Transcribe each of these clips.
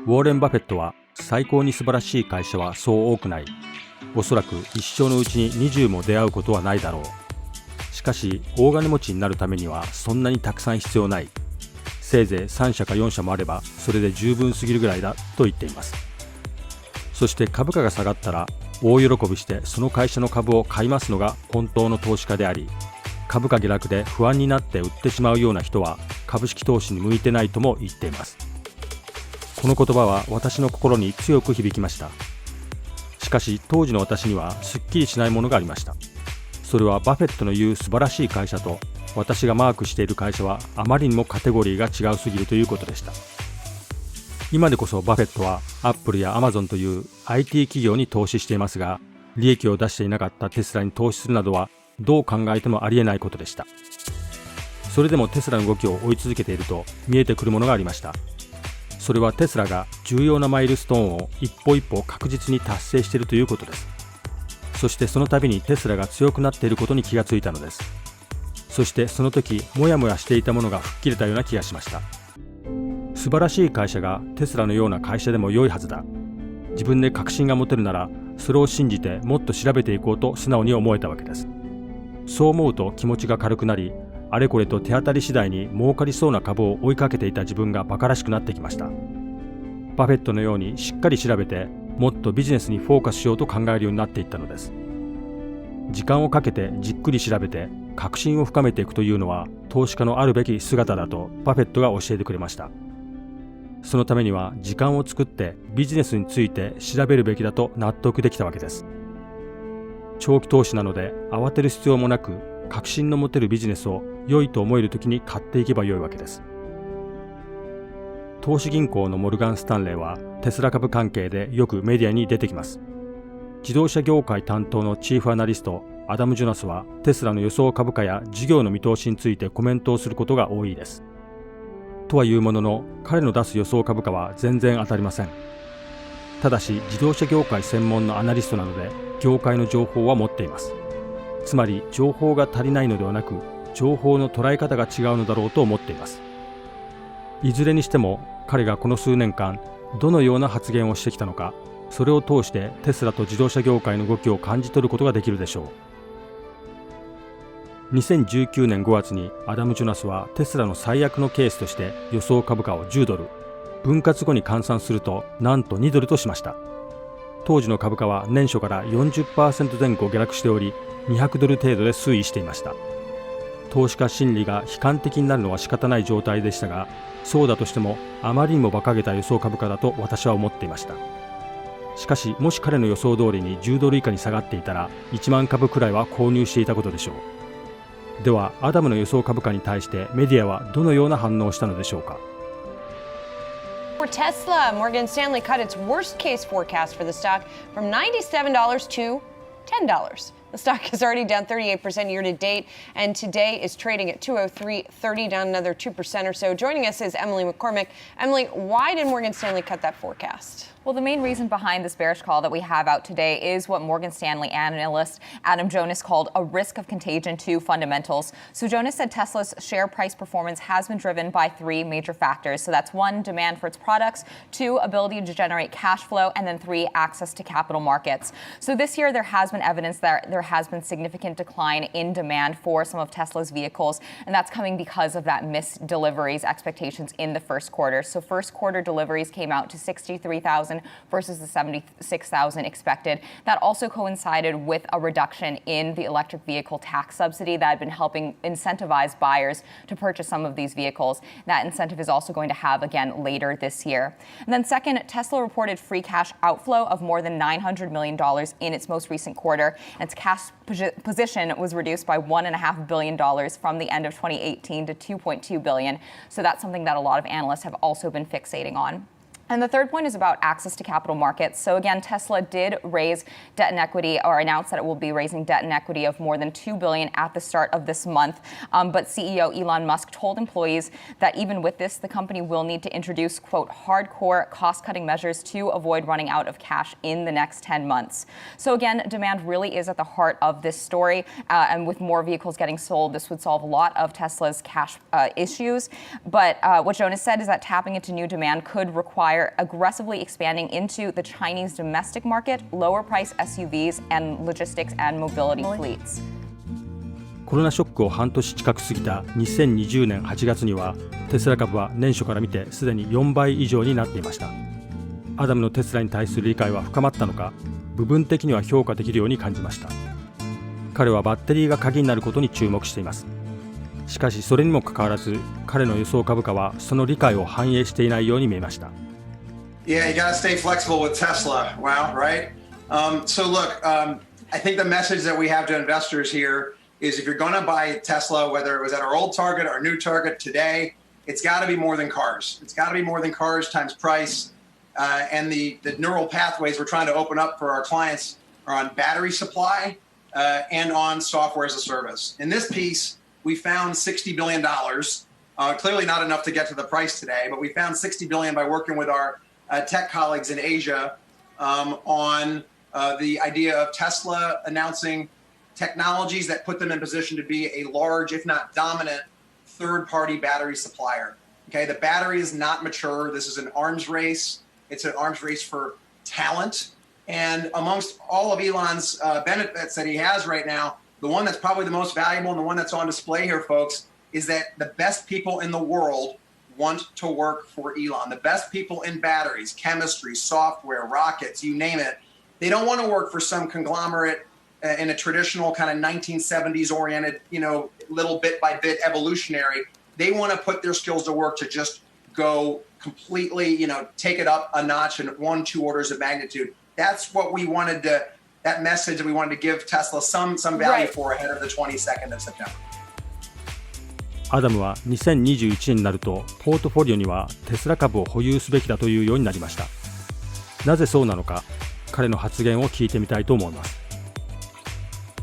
ウォーレンバフェットは最高に素晴らしい会社はそう多くない。おそらく一生のうちに20も出会うことはないだろう。しかし大金持ちになるためにはそんなにたくさん必要ない。せいぜい3社か4社もあればそれで十分すぎるぐらいだと言っています。そして株価が下がったら大喜びしてその会社の株を買いますのが本当の投資家であり、株価下落で不安になって売ってしまうような人は株式投資に向いてないとも言っています。この言葉は私の心に強く響きました。しかし当時の私にはすっきりしないものがありました。それはバフェットの言う素晴らしい会社と私がマークしている会社はあまりにもカテゴリーが違うすぎるということでした。今でこそバフェットはアップルやアマゾンという IT 企業に投資していますが、利益を出していなかったテスラに投資するなどはどう考えてもありえないことでした。それでもテスラの動きを追い続けていると見えてくるものがありました。それはテスラが重要なマイルストーンを一歩一歩確実に達成しているということです。そしてその度にテスラが強くなっていることに気がついたのです。そしてその時もやもやしていたものが吹っ切れたような気がしました。素晴らしい会社がテスラのような会社でも良いはずだ。自分で確信が持てるならそれを信じてもっと調べていこうと素直に思えたわけです。そう思うと気持ちが軽くなり、あれこれと手当たり次第に儲かりそうな株を追いかけていた自分が馬鹿らしくなってきました。バフェットのようにしっかり調べてもっとビジネスにフォーカスしようと考えるようになっていったのです。時間をかけてじっくり調べて確信を深めていくというのは投資家のあるべき姿だとバフェットが教えてくれました。そのためには時間を作ってビジネスについて調べるべきだと納得できたわけです。長期投資なので慌てる必要もなく、確信の持てるビジネスを良いと思えるときに買っていけば良いわけです。投資銀行のモルガンスタンレーはテスラ株関係でよくメディアに出てきます。自動車業界担当のチーフアナリストアダム・ジョナスはテスラの予想株価や事業の見通しについてコメントをすることが多いです。とはいうものの彼の出す予想株価は全然当たりません。ただし自動車業界専門のアナリストなので業界の情報は持っています。つまり情報が足りないのではなく、情報の捉え方が違うのだろうと思っています。いずれにしても彼がこの数年間どのような発言をしてきたのか、それを通してテスラと自動車業界の動きを感じ取ることができるでしょう。2019年5月にアダム・ジョナスはテスラの最悪のケースとして予想株価を10ドル、分割後に換算するとなんと2ドルとしました。当時の株価は年初から 40% 前後下落しており、200ドル程度で推移していました。投資家心理が悲観的になるのは仕方ない状態でしたが、そうだとしてもあまりにも馬鹿げた予想株価だと私は思っていました。しかしもし彼の予想通りに10ドル以下に下がっていたら1万株くらいは購入していたことでしょう。ではアダムの予想株価に対してメディアはどのような反応をしたのでしょうか。For Tesla, Morgan Stanley cut its worst case forecast for the stock from $97 to $10. The stock is already down 38% year to date, and today is trading at 203.30, down another 2% or so. Joining us is Emily McCormick. Emily, why did Morgan Stanley cut that forecast? Well, the main reason behind this bearish call that we have out today is what Morgan Stanley analyst Adam Jonas called a risk of contagion to fundamentals. So Jonas said Tesla's share price performance has been driven by three major factors. So that's one, demand for its products, two, ability to generate cash flow, and then three, access to capital markets. So this year there has been evidence that there has been significant decline in demand for some of Tesla's vehicles, and that's coming because of that missed deliveries expectations in the first quarter. So first quarter deliveries came out to 63,000 versus the 76,000 expected. That also coincided with a reduction in the electric vehicle tax subsidy that had been helping incentivize buyers to purchase some of these vehicles. That incentive is also going to have again later this year. And then second, Tesla reported free cash outflow of more than $900 million in its most recent quarter. And its cash position was reduced by $1.5 billion from the end of 2018 to $2.2 billion. So that's something that a lot of analysts have also been fixating on. And the third point is about access to capital markets. So again, Tesla did raise debt and equity, or announced that it will be raising debt and equity of more than $2 billion at the start of this month. But CEO Elon Musk told employees that even with this, the company will need to introduce, quote, hardcore cost-cutting measures to avoid running out of cash in the next 10 months. So again, demand really is at the heart of this story. And with more vehicles getting sold, this would solve a lot of Tesla's cash issues. But what Jonas said is that tapping into new demand could require supplier, aggressively expanding into the Chinese domestic market, lower price SUVs, and logistics and mobility fleets. コロナショックを半年近く過ぎた2020年8月にはテスラ株は年初から見てすでに4倍以上になっていました。アダムのテスラに対する理解は深まったのか、部分的には評価できるように感じました。彼はバッテリーが鍵になることに注目しています。しかしそれにもかかわらず彼の予想株価はその理解を反映していないように見えました。Yeah, you got to stay flexible with Tesla. Wow, right? So look, I think the message that we have to investors here is if you're going to buy Tesla, whether it was at our old target or new target today, it's got to be more than cars. It's got to be more than cars times price. And the neural pathways we're trying to open up for our clients are on battery supply and on software as a service. In this piece, we found $60 billion. Clearly not enough to get to the price today, but we found $60 billion by working with our tech colleagues in Asia on the idea of Tesla announcing technologies that put them in position to be a large, if not dominant, third-party battery supplier. Okay, the battery is not mature. This is an arms race. It's an arms race for talent. And amongst all of Elon's benefits that he has right now, the one that's probably the most valuable and the one that's on display here, folks, is that the best people in the world want to work for Elon. The best people in batteries, chemistry, software, rockets, you name it. They don't want to work for some conglomerate in a traditional kind of 1970s oriented, little bit by bit evolutionary. They want to put their skills to work to just go completely, take it up a notch in 1-2 orders of magnitude. That's what we wanted to, that message that we wanted to give Tesla some value for ahead of the 22nd of September. アダムは2021年になるとポートフォリオにはテスラ株を保有すべきだというようになりました。なぜそうなのか、彼の発言を聞いてみたいと思います。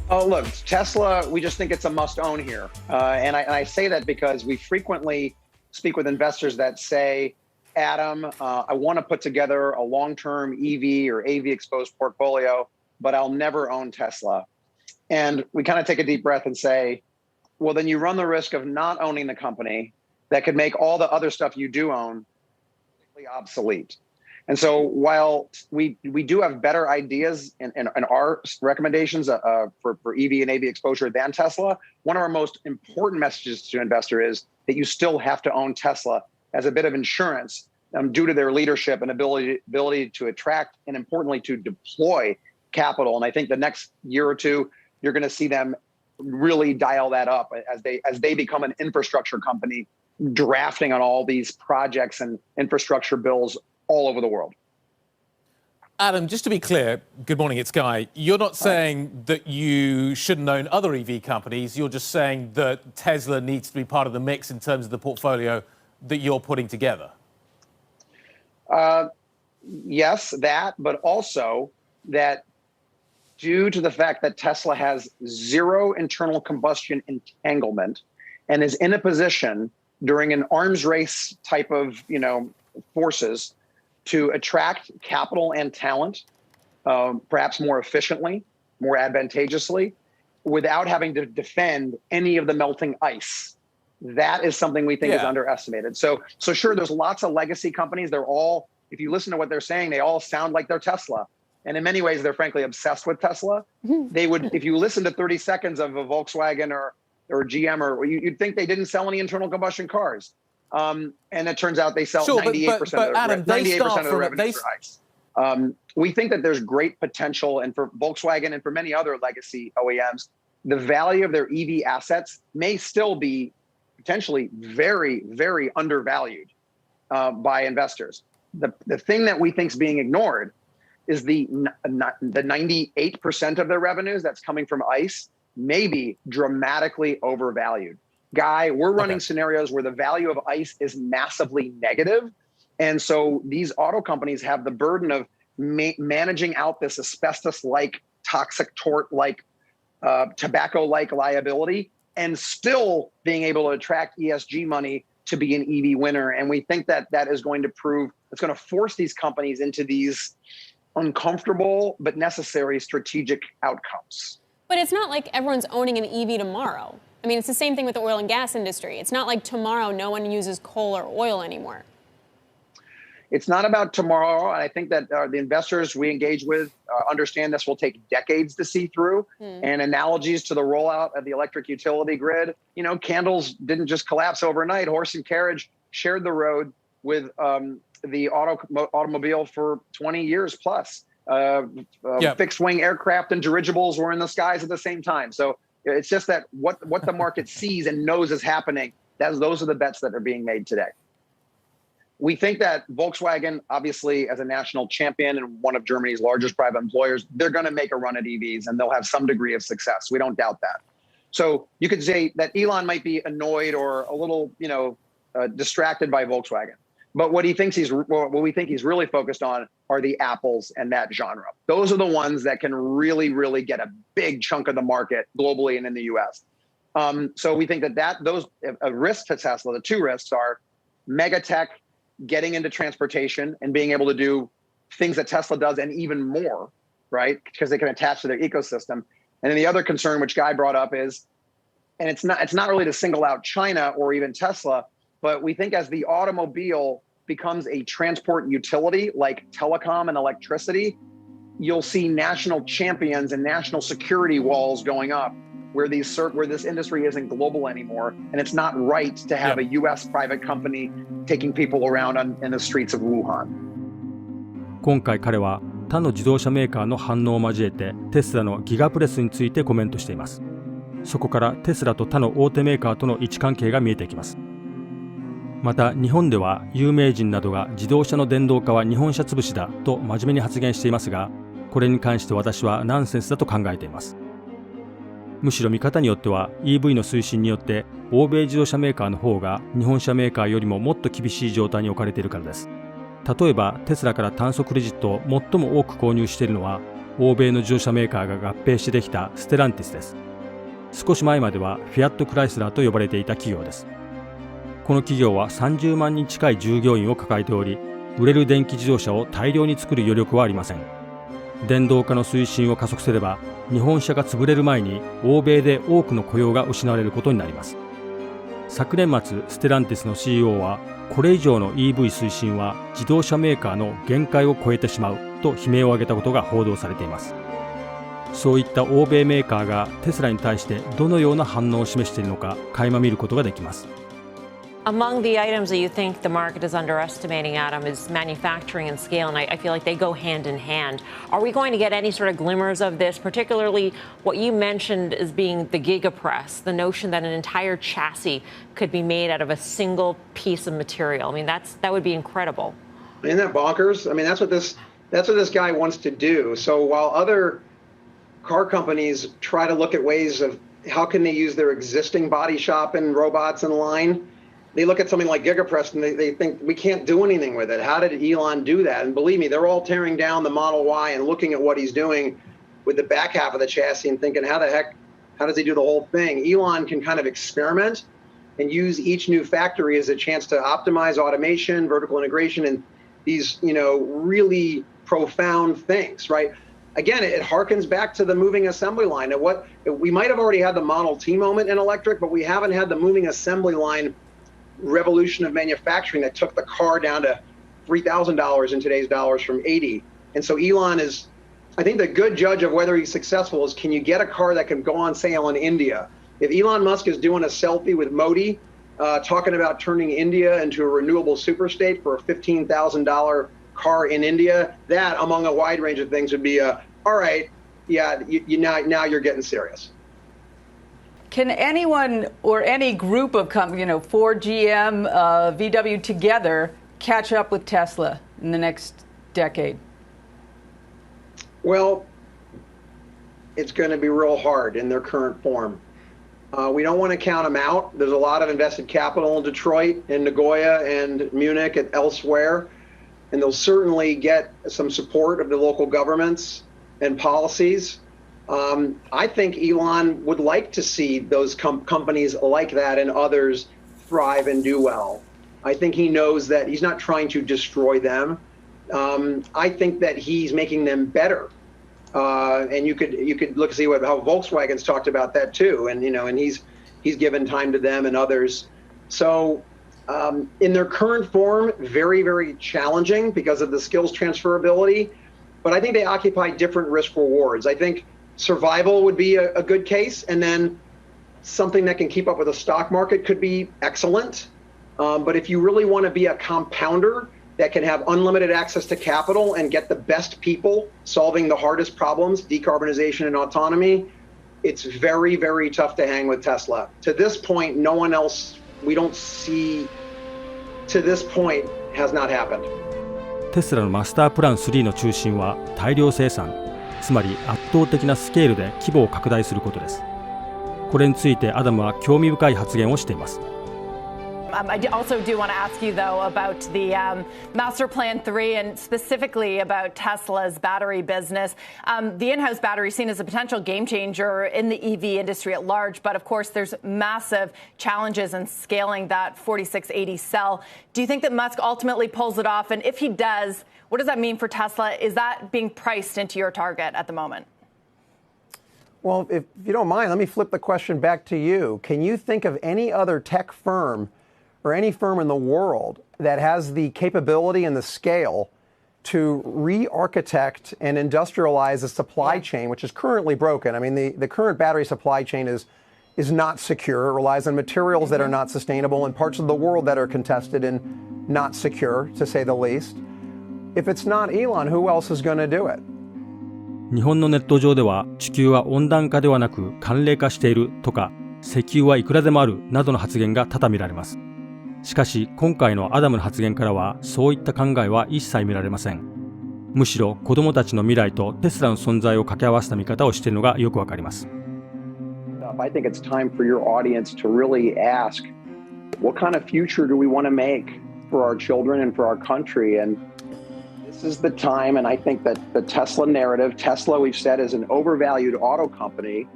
Oh, look, Tesla, we just think it's a must own here. And I say that because we frequently speak with investors that say, Adam, I want to put together a long-term EV or AV exposed portfolio, but I'll never own Tesla. And we kind of take a deep breath and say, well, then you run the risk of not owning the company that could make all the other stuff you do own obsolete. And so while we do have better ideas in our recommendations for EV and AV exposure than Tesla, one of our most important messages to investor is that you still have to own Tesla as a bit of insurance due to their leadership and ability to attract and importantly to deploy capital. And I think the next year or two, you're going to see them really dial that up as they become an infrastructure company drafting on all these projects and infrastructure bills all over the world. Adam, just to be clear, good morning, it's Guy. You're not saying that you shouldn't own other EV companies. You're just saying that Tesla needs to be part of the mix in terms of the portfolio that you're putting together. Yes, that, but also that due to the fact that Tesla has zero internal combustion entanglement and is in a position during an arms race type of, forces to attract capital and talent, perhaps more efficiently, more advantageously, without having to defend any of the melting ice. That is something we think is underestimated. So sure, there's lots of legacy companies. They're all, if you listen to what they're saying, they all sound like they're Tesla. And in many ways, they're frankly obsessed with Tesla. They would, if you listen to 30 seconds of a Volkswagen or GM, or you'd think they didn't sell any internal combustion cars. And it turns out they sell 98% of their revenues for ICE. We think that there's great potential, and for Volkswagen and for many other legacy OEMs, the value of their EV assets may still be potentially very, very undervalued by investors. The thing that we think is being ignored is the 98% of their revenues that's coming from ICE may be dramatically overvalued. Guy, we're running scenarios where the value of ICE is massively negative. And so these auto companies have the burden of managing out this asbestos-like, toxic tort-like, tobacco-like liability and still being able to attract ESG money to be an EV winner. And we think that that is going to prove, it's going to force these companies into these uncomfortable but necessary strategic outcomes. But it's not like everyone's owning an EV tomorrow. I mean, it's the same thing with the oil and gas industry. It's not like tomorrow no one uses coal or oil anymore. it's not about tomorrow. And I think that the investors we engage with understand this will take decades to see through. And analogies to the rollout of the electric utility grid, candles didn't just collapse overnight. Horse and carriage shared the road with the automobile for 20 years plus. Fixed wing aircraft and dirigibles were in the skies at the same time. So it's just that what the market sees and knows is happening, those are the bets that are being made today. We think that Volkswagen, obviously, as a national champion and one of Germany's largest private employers, they're going to make a run at EVs and they'll have some degree of success. We don't doubt that. So you could say that Elon might be annoyed or a little, distracted by Volkswagen. But what we think he's really focused on are the Apples and that genre. Those are the ones that can really, really get a big chunk of the market globally and in the U.S. So we think that those a risk to Tesla. The two risks are mega tech getting into transportation and being able to do things that Tesla does and even more, right? Because they can attach to their ecosystem. And then the other concern, which Guy brought up, is, and it's not really to single out China or even Tesla, but we think as the automobile becomes a transport utility like telecom and electricity, you'll see national champions and national security walls going up where this industry isn't global anymore, and it's not right to have a U.S. private company taking people around in the streets of Wuhan. 今回彼は他の自動車メーカーの反応を交えてテスラのギガプレスについてコメントしています。そこからテスラと他の大手メーカーとの位置関係が見えてきます。また日本では有名人などが自動車の電動化は日本車潰しだと真面目に発言していますが、これに関して私はナンセンスだと考えています。むしろ見方によっては EV の推進によって欧米自動車メーカーの方が日本車メーカーよりももっと厳しい状態に置かれているからです。例えばテスラから炭素クレジットを最も多く購入しているのは欧米の自動車メーカーが合併してできたステランティスです。少し前まではフィアットクライスラーと呼ばれていた企業です。この企業は30万人近い従業員を抱えており、売れる電気自動車を大量に作る余力はありません。電動化の推進を加速すれば日本車が潰れる前に欧米で多くの雇用が失われることになります。昨年末ステランティスの CEO はこれ以上の EV 推進は自動車メーカーの限界を超えてしまうと悲鳴を上げたことが報道されています。そういった欧米メーカーがテスラに対してどのような反応を示しているのか垣間見ることができます。Among the items that you think the market is underestimating, Adam, is manufacturing and scale, and I feel like they go hand in hand. Are we going to get any sort of glimmers of this, particularly what you mentioned as being the Giga Press, the notion that an entire chassis could be made out of a single piece of material? I mean, that would be incredible. Isn't that bonkers? I mean, that's what this guy wants to do. So while other car companies try to look at ways of how can they use their existing body shop and robots and line, they look at something like Giga Press and they think we can't do anything with it. How did Elon do that? And believe me, they're all tearing down the Model Y and looking at what he's doing with the back half of the chassis and thinking, how does he do the whole thing? Elon can kind of experiment and use each new factory as a chance to optimize automation, vertical integration, and these, really profound things, right? Again, it harkens back to the moving assembly line. We might have already had the Model T moment in electric, but we haven't had the moving assembly line revolution of manufacturing that took the car down to $3,000 in today's dollars from 80. And so Elon is, I think the good judge of whether he's successful is, can you get a car that can go on sale in India? If Elon Musk is doing a selfie with Modi, talking about turning India into a renewable superstate for a $15,000 car in India, that among a wide range of things would be all right, yeah, now you're getting serious. Can anyone or any group of companies, Ford, GM, VW together, catch up with Tesla in the next decade? Well, it's going to be real hard in their current form. We don't want to count them out. There's a lot of invested capital in Detroit, in Nagoya, and Munich, and elsewhere. And they'll certainly get some support of the local governments and policies. I think Elon would like to see those companies like that and others thrive and do well. I think he knows that he's not trying to destroy them. I think that he's making them better. And you could look and see how Volkswagen's talked about that too. And and he's given time to them and others. So in their current form, very, very challenging because of the skills transferability. But I think they occupy different risk rewards. I think survival would be a good case, and then something that can keep up with the stock market could be excellent. But if you really want to be a compounder that can have unlimited access to capital and get the best people solving the hardest problems, decarbonization and autonomy, it's very, very tough to hang with Tesla. To this point, no one else, we don't see, to this point, has not happened. テスラのマスタープラン3の中心は大量生産、つまり圧倒的なスケールで規模を拡大することです。これについてアダムは興味深い発言をしています。I also do want to ask you, though, about the Master Plan 3 and specifically about Tesla's battery business. The in-house battery is seen as a potential game changer in the EV industry at large, but of course there's massive challenges in scaling that 4680 cell. Do you think that Musk ultimately pulls it off? And if he does, what does that mean for Tesla? Is that being priced into your target at the moment? Well, if you don't mind, let me flip the question back to you. Can you think of any other tech firm or any firm in the world that has the capability and the scale to re-architect and industrialize a supply chain, which is currently broken? I mean, the current battery supply chain is not secure. It relies on materials that are not sustainable in parts of the world that are contested and not secure, to say the least. If it's not Elon, who else is going to do it? 日本のネット上では地球は温暖化ではなく寒冷化しているとか、石油はいくらでもあるなどの発言が多々見られます。しかし今回のアダムの発言からはそういった考えは一切見られません。むしろ子供たちの未来とテスラの存在を掛け合わせた見方をしているのがよくわかります。I think it's time for your audience to really ask, what kind of future do we want to make for our children and for our country? And this is the time, and I think that the Tesla narrative, Tesla, we've said, is an overvalued auto company,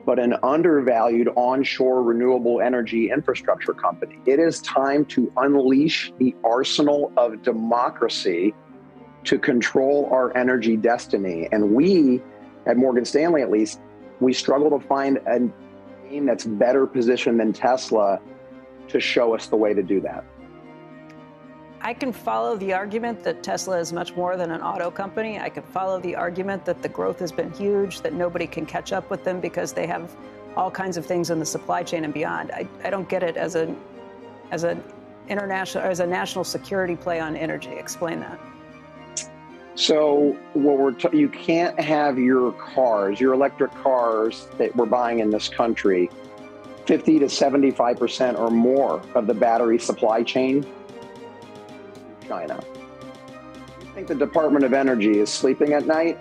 but an undervalued onshore renewable energy infrastructure company. It is time to unleash the arsenal of democracy to control our energy destiny. And we, at Morgan Stanley at least, we struggle to find a name that's better positioned than Tesla to show us the way to do that. I can follow the argument that Tesla is much more than an auto company. I can follow the argument that the growth has been huge, that nobody can catch up with them because they have all kinds of things in the supply chain and beyond. I don't get it as an international or as a national security play on energy. Explain that. So what you can't have your cars, your electric cars that we're buying in this country, 50 to 75% or more of the battery supply chain, China. You think the Department of Energy is sleeping at night?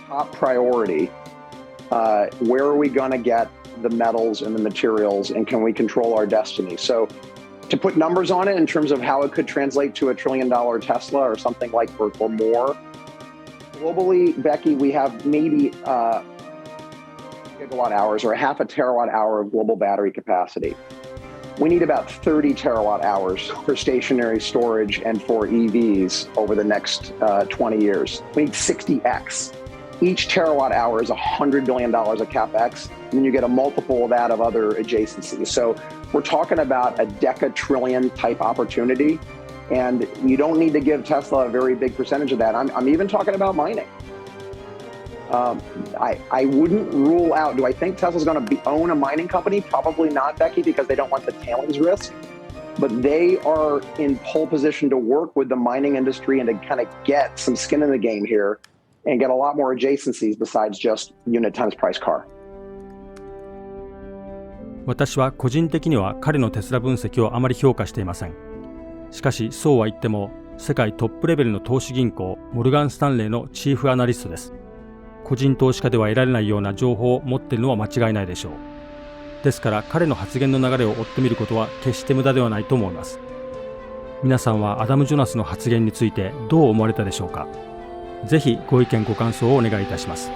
Top priority. Where are we going to get the metals and the materials, and can we control our destiny? So to put numbers on it in terms of how it could translate to $1 trillion Tesla or something like or more, globally, Becky, we have maybe gigawatt hours or a half a terawatt hour of global battery capacity. We need about 30 terawatt hours for stationary storage and for EVs over the next 20 years. We need 60x. Each terawatt hour is $100 billion of CapEx, and then you get a multiple of that of other adjacencies. So we're talking about a decatrillion type opportunity, and you don't need to give Tesla a very big percentage of that. I'm even talking about mining. I wouldn't rule out, do I think Tesla's going to own a mining company? Probably not, Becky, because they don't want the tailings risk. But they are in pole position to work with the mining industry and to kind of get some skin in the game here and get a lot more adjacencies besides just unit times price car. 私は個人的には彼のテスラ分析をあまり評価していません。しかしそうは言っても世界トップレベルの投資銀行モルガンスタンレーのチーフアナリストです。個人投資家では得られないような情報を持っているのは間違いないでしょう。ですから彼の発言の流れを追ってみることは決して無駄ではないと思います。皆さんはアダム・ジョナスの発言についてどう思われたでしょうか。ぜひご意見ご感想をお願いいたします。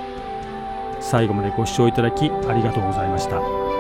最後までご視聴いただきありがとうございました。